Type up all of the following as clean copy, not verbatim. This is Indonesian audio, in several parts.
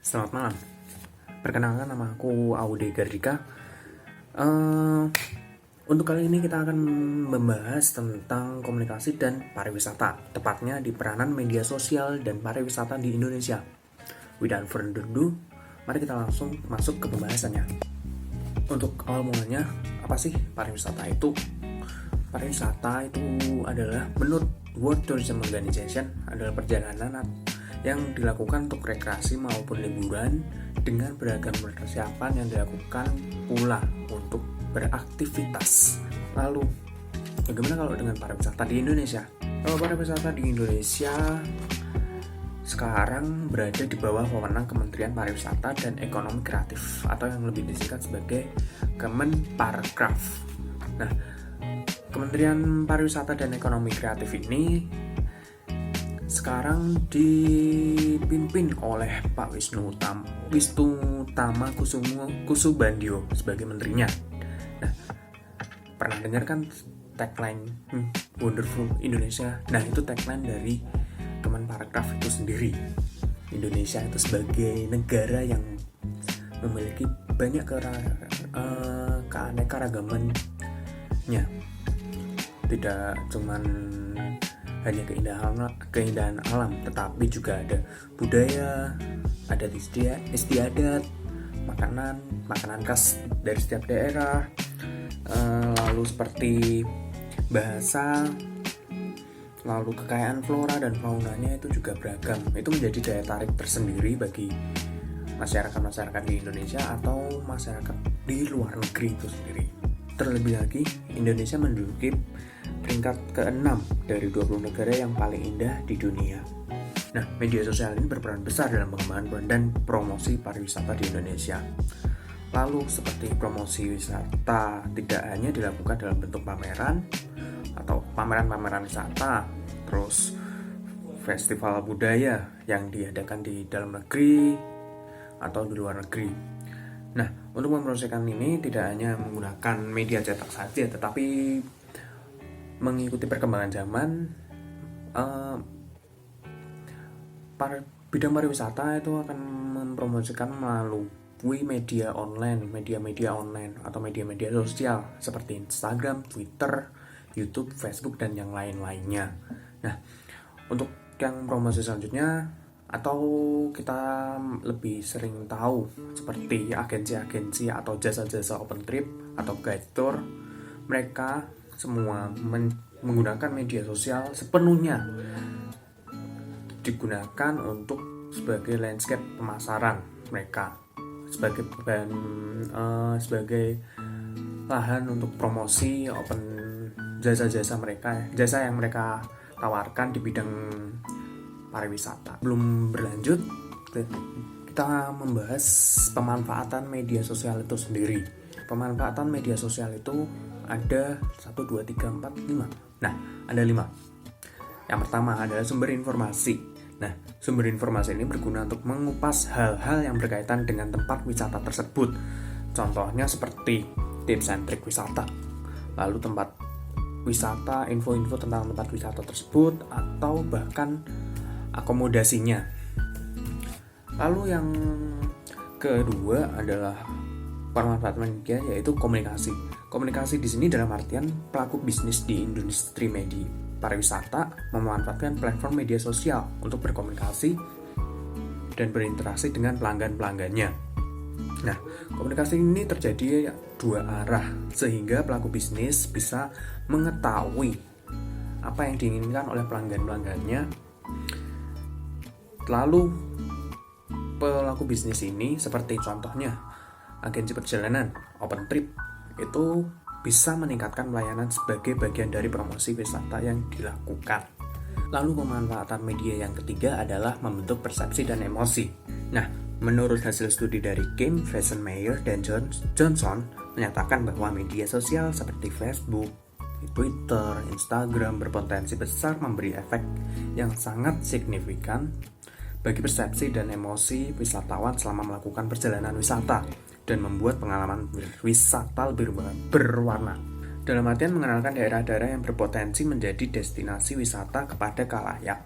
Selamat malam. Perkenalkan, nama aku Aude Gardika. Eh, untuk kali ini kita akan membahas tentang komunikasi dan pariwisata, tepatnya di peranan media sosial dan pariwisata di Indonesia. Without further ado, mari kita langsung masuk ke pembahasannya. Untuk awal mulanya, apa sih pariwisata itu? Pariwisata itu adalah, menurut World Tourism Organization, adalah perjalanan yang dilakukan untuk rekreasi maupun liburan dengan beragam persiapan yang dilakukan pula untuk beraktivitas. Lalu, bagaimana kalau dengan pariwisata di Indonesia? Kalau pariwisata di Indonesia sekarang berada di bawah wewenang Kementerian Pariwisata dan Ekonomi Kreatif, atau yang lebih disingkat sebagai Kemenparkraf. Nah, Kementerian Pariwisata dan Ekonomi Kreatif ini sekarang dipimpin oleh Pak Wisnu Tama Kusubandio sebagai menterinya. Nah, pernah dengar kan tagline Wonderful Indonesia? Nah, itu tagline dari Kemenparkraf itu sendiri. Indonesia itu sebagai negara yang memiliki banyak keanekaragamannya. Tidak cuman hanya keindahan alam, tetapi juga ada budaya, adat istiadat, makanan khas dari setiap daerah, lalu seperti bahasa, lalu kekayaan flora dan faunanya itu juga beragam. Itu menjadi daya tarik tersendiri bagi masyarakat di Indonesia atau masyarakat di luar negeri itu sendiri. Terlebih lagi, Indonesia menduduki peringkat ke-6 dari 20 negara yang paling indah di dunia. Nah, media sosial ini berperan besar dalam pengembangan dan promosi pariwisata di Indonesia. Lalu, seperti promosi wisata tidak hanya dilakukan dalam bentuk pameran atau pameran-pameran wisata, terus festival budaya yang diadakan di dalam negeri atau di luar negeri. Nah, untuk mempromosikan ini tidak hanya menggunakan media cetak saja, tetapi mengikuti perkembangan zaman, bidang pariwisata itu akan mempromosikan melalui media online atau media sosial seperti Instagram, Twitter, YouTube, Facebook, dan yang lain-lainnya. Nah, untuk yang promosi selanjutnya, atau kita lebih sering tahu seperti agensi-agensi atau jasa-jasa open trip atau guide tour, mereka semua menggunakan media sosial sepenuhnya digunakan untuk sebagai landscape pemasaran mereka, sebagai lahan untuk promosi open jasa yang mereka tawarkan di bidang pariwisata. Belum berlanjut, kita membahas pemanfaatan media sosial itu sendiri. Pemanfaatan media sosial itu ada 1, 2, 3, 4, 5. Nah, ada 5. Yang pertama adalah sumber informasi. Nah, sumber informasi ini berguna untuk mengupas hal-hal yang berkaitan dengan tempat wisata tersebut. Contohnya seperti tips and trick wisata, lalu tempat wisata, info-info tentang tempat wisata tersebut, atau bahkan akomodasinya. Lalu yang kedua adalah pemanfaatan media, yaitu komunikasi. Komunikasi di sini dalam artian pelaku bisnis di industri media pariwisata memanfaatkan platform media sosial untuk berkomunikasi dan berinteraksi dengan pelanggan-pelanggannya. Nah, komunikasi ini terjadi dua arah sehingga pelaku bisnis bisa mengetahui apa yang diinginkan oleh pelanggan-pelanggannya. Lalu pelaku bisnis ini, seperti contohnya agensi perjalanan, open trip, itu bisa meningkatkan pelayanan sebagai bagian dari promosi wisata yang dilakukan. Lalu pemanfaatan media yang ketiga adalah membentuk persepsi dan emosi. Nah, menurut hasil studi dari Kim, Fassenmeyer, dan Johnson menyatakan bahwa media sosial seperti Facebook, Twitter, Instagram berpotensi besar memberi efek yang sangat signifikan bagi persepsi dan emosi wisatawan selama melakukan perjalanan wisata dan membuat pengalaman wisata lebih berwarna. Dalam artian mengenalkan daerah-daerah yang berpotensi menjadi destinasi wisata kepada khalayak.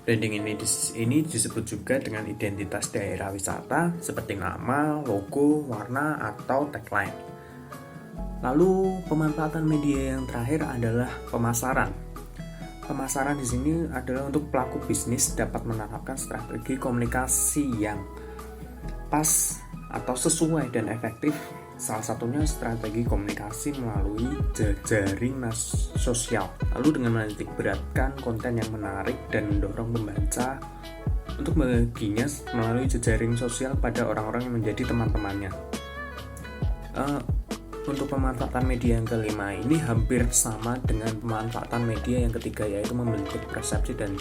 Branding ini disebut juga dengan identitas daerah wisata seperti nama, logo, warna, atau tagline. Lalu pemanfaatan media yang terakhir adalah pemasaran. Pemasaran di sini adalah untuk pelaku bisnis dapat menerapkan strategi komunikasi yang pas atau sesuai dan efektif. Salah satunya strategi komunikasi melalui jejaring sosial. Lalu dengan menitik beratkan konten yang menarik dan mendorong pembaca untuk membaginya melalui jejaring sosial pada orang-orang yang menjadi teman-temannya. Untuk pemanfaatan media yang kelima ini hampir sama dengan pemanfaatan media yang ketiga, yaitu membentuk persepsi dan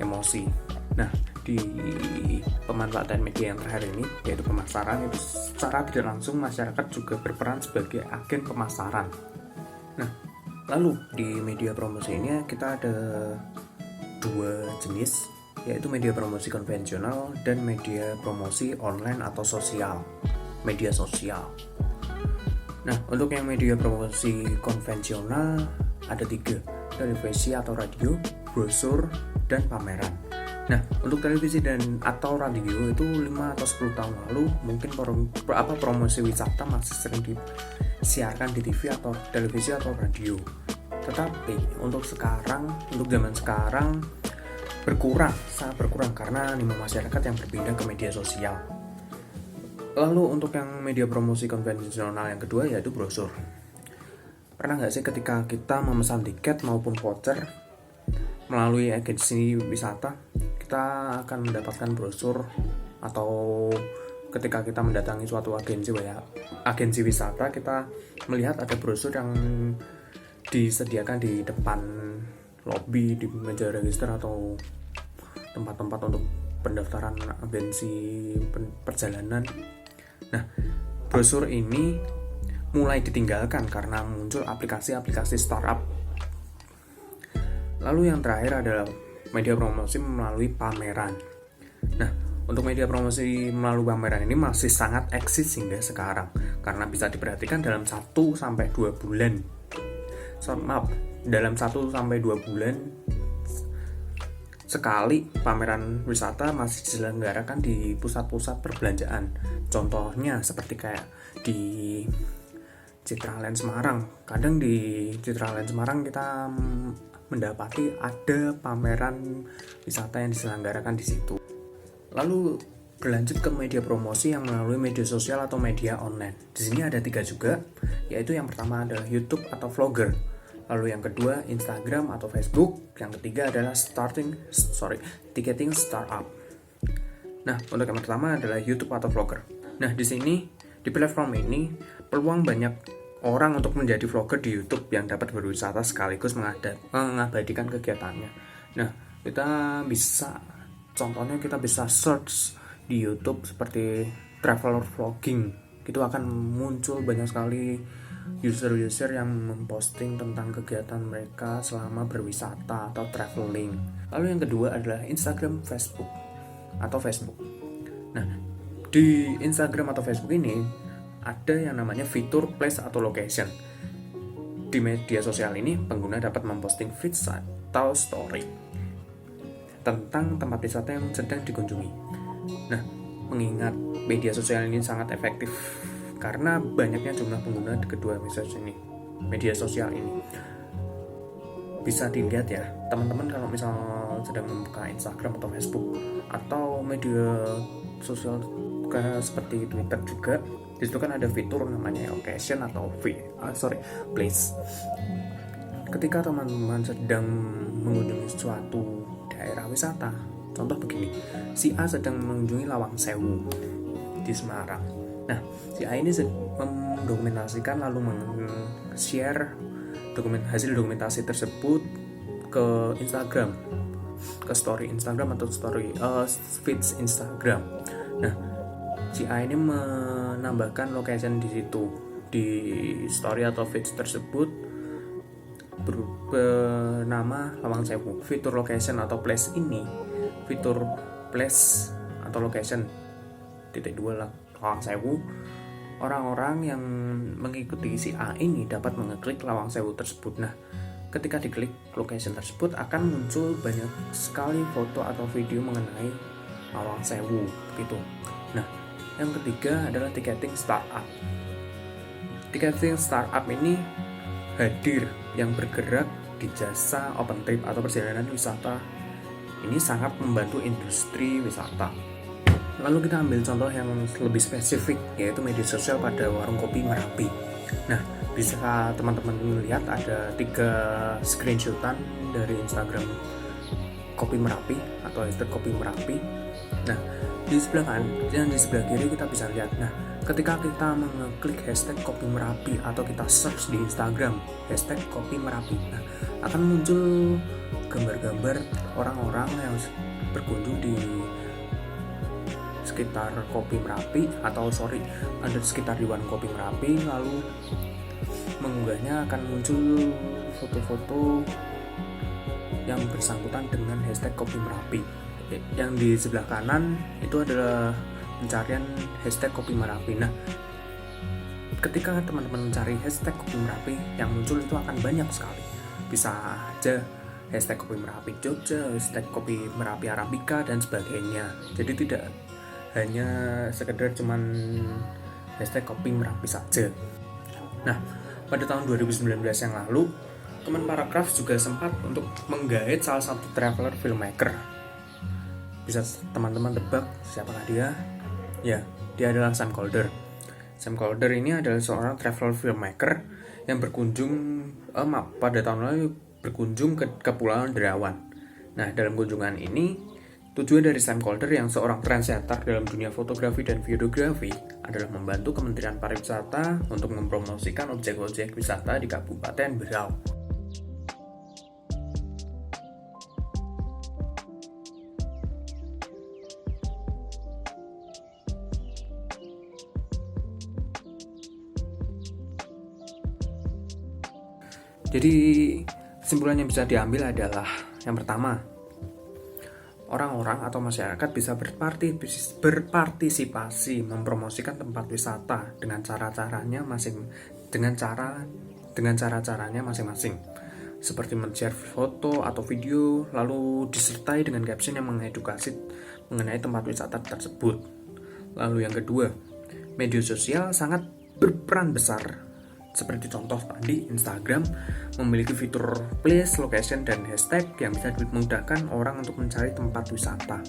emosi. Nah, di pemanfaatan media yang terakhir ini, yaitu pemasaran, itu secara tidak langsung masyarakat juga berperan sebagai agen pemasaran. Nah, lalu di media promosi ini kita ada dua jenis, yaitu media promosi konvensional dan media promosi online atau media sosial. Nah, untuk yang media promosi konvensional ada 3, televisi atau radio, brosur, dan pameran. Nah, untuk televisi dan atau radio itu 5 atau 10 tahun lalu mungkin promosi wisata masih sering disiarkan di TV atau televisi atau radio. Tetapi untuk zaman sekarang sangat berkurang karena animo masyarakat yang berpindah ke media sosial. Lalu untuk yang media promosi konvensional yang kedua yaitu brosur. Pernah nggak sih ketika kita memesan tiket maupun voucher melalui agensi wisata, kita akan mendapatkan brosur, atau ketika kita mendatangi suatu agensi wisata, kita melihat ada brosur yang disediakan di depan lobi, di meja register atau tempat-tempat untuk pendaftaran agensi perjalanan. Nah, brosur ini mulai ditinggalkan karena muncul aplikasi-aplikasi startup. Lalu yang terakhir adalah media promosi melalui pameran. Nah, untuk media promosi melalui pameran ini masih sangat eksis hingga sekarang karena bisa diperhatikan dalam 1-2 bulan. Dalam 1-2 bulan sekali pameran wisata masih diselenggarakan di pusat-pusat perbelanjaan. Contohnya seperti kayak di Citraland Semarang. Kadang di Citraland Semarang kita mendapati ada pameran wisata yang diselenggarakan di situ. Lalu berlanjut ke media promosi yang melalui media sosial atau media online. Di sini ada 3 juga, yaitu yang pertama adalah YouTube atau vlogger. Lalu yang kedua Instagram atau Facebook. Yang ketiga adalah ticketing startup. Nah, untuk yang pertama adalah YouTube atau vlogger. Nah, di sini di platform ini peluang banyak orang untuk menjadi vlogger di YouTube yang dapat berwisata sekaligus mengabadikan kegiatannya. Nah, kita bisa search di YouTube seperti traveler vlogging. Itu akan muncul banyak sekali user-user yang memposting tentang kegiatan mereka selama berwisata atau traveling. Lalu yang kedua adalah Instagram, Facebook. Nah, di Instagram atau Facebook ini ada yang namanya fitur place atau location. Di media sosial ini, pengguna dapat memposting feeds atau story tentang tempat wisata yang sedang dikunjungi. Nah, mengingat media sosial ini sangat efektif karena banyaknya jumlah pengguna di kedua media sosial ini. Bisa dilihat ya, teman-teman kalau misal sedang membuka Instagram atau Facebook atau media sosial seperti Twitter juga, di situ kan ada fitur namanya location atau place. Ketika teman-teman sedang mengunjungi suatu daerah wisata, contoh begini, si A sedang mengunjungi Lawang Sewu di Semarang. Nah, si A ini mendokumentasikan lalu share hasil dokumentasi tersebut ke Instagram, ke story Instagram atau feeds Instagram. Nah, si A ini menambahkan location di situ, di story atau feeds tersebut bernama Lawang Sewu. Fitur location atau place ini, fitur place atau location Lawang Sewu, orang-orang yang mengikuti si A ini dapat mengeklik Lawang Sewu tersebut. Nah, ketika diklik location tersebut akan muncul banyak sekali foto atau video mengenai Lawang Sewu gitu. Nah, yang ketiga adalah tiketing startup. Tiketing startup ini hadir yang bergerak di jasa open trip atau perjalanan wisata. Ini sangat membantu industri wisata. Lalu kita ambil contoh yang lebih spesifik, yaitu media sosial pada warung kopi Merapi. Nah, bisa teman-teman lihat ada 3 screenshotan dari Instagram Kopi Merapi atau hashtag Kopi Merapi. Nah, di sebelah kiri kita bisa lihat. Nah, ketika kita mengeklik hashtag Kopi Merapi atau kita search di Instagram hashtag Kopi Merapi, nah, akan muncul gambar-gambar orang-orang yang berkunjung di sekitar Kopi Merapi ada sekitar di warung Kopi Merapi, lalu mengunggahnya akan muncul foto-foto yang bersangkutan dengan hashtag Kopi Merapi. Yang di sebelah kanan itu adalah pencarian hashtag Kopi Merapi. Nah, ketika teman-teman mencari hashtag Kopi Merapi, yang muncul itu akan banyak sekali. Bisa aja hashtag Kopi Merapi Jogja, hashtag Kopi Merapi Arabica, dan sebagainya. Jadi tidak hanya sekedar cuman hashtag Kopi Merapi saja. Nah, pada tahun 2019 yang lalu, Kemenparekraf juga sempat untuk menggait salah satu traveler filmmaker. Bisa teman-teman tebak siapakah dia? Ya, dia adalah Sam Kolder. Sam Kolder ini adalah seorang traveler filmmaker yang pada tahun lalu berkunjung ke Kepulauan Derawan. Nah, dalam kunjungan ini, tujuan dari Sam Kolder yang seorang trendsetter dalam dunia fotografi dan videografi adalah membantu Kementerian Pariwisata untuk mempromosikan objek-objek wisata di Kabupaten Berau. Jadi, kesimpulan yang bisa diambil adalah yang pertama, orang-orang atau masyarakat bisa berpartisipasi mempromosikan tempat wisata dengan cara-caranya masing-masing. Seperti men-share foto atau video lalu disertai dengan caption yang mengedukasi mengenai tempat wisata tersebut. Lalu yang kedua, media sosial sangat berperan besar. Seperti contoh tadi, Instagram memiliki fitur place, location, dan hashtag yang bisa memudahkan orang untuk mencari tempat wisata.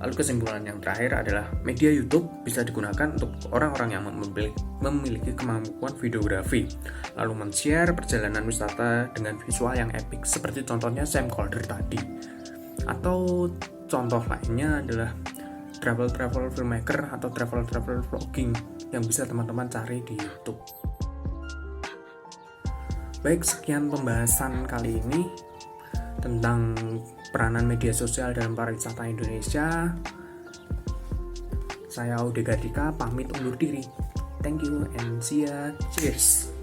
Lalu kesimpulan yang terakhir adalah media YouTube bisa digunakan untuk orang-orang yang memiliki kemampuan videografi, lalu men-share perjalanan wisata dengan visual yang epic, seperti contohnya Sam Kolder tadi. Atau contoh lainnya adalah travel filmmaker atau travel vlogging yang bisa teman-teman cari di YouTube. Baik, sekian pembahasan kali ini tentang peranan media sosial dalam pariwisata Indonesia. Saya Audegardika pamit undur diri. Thank you and see ya. Cheers.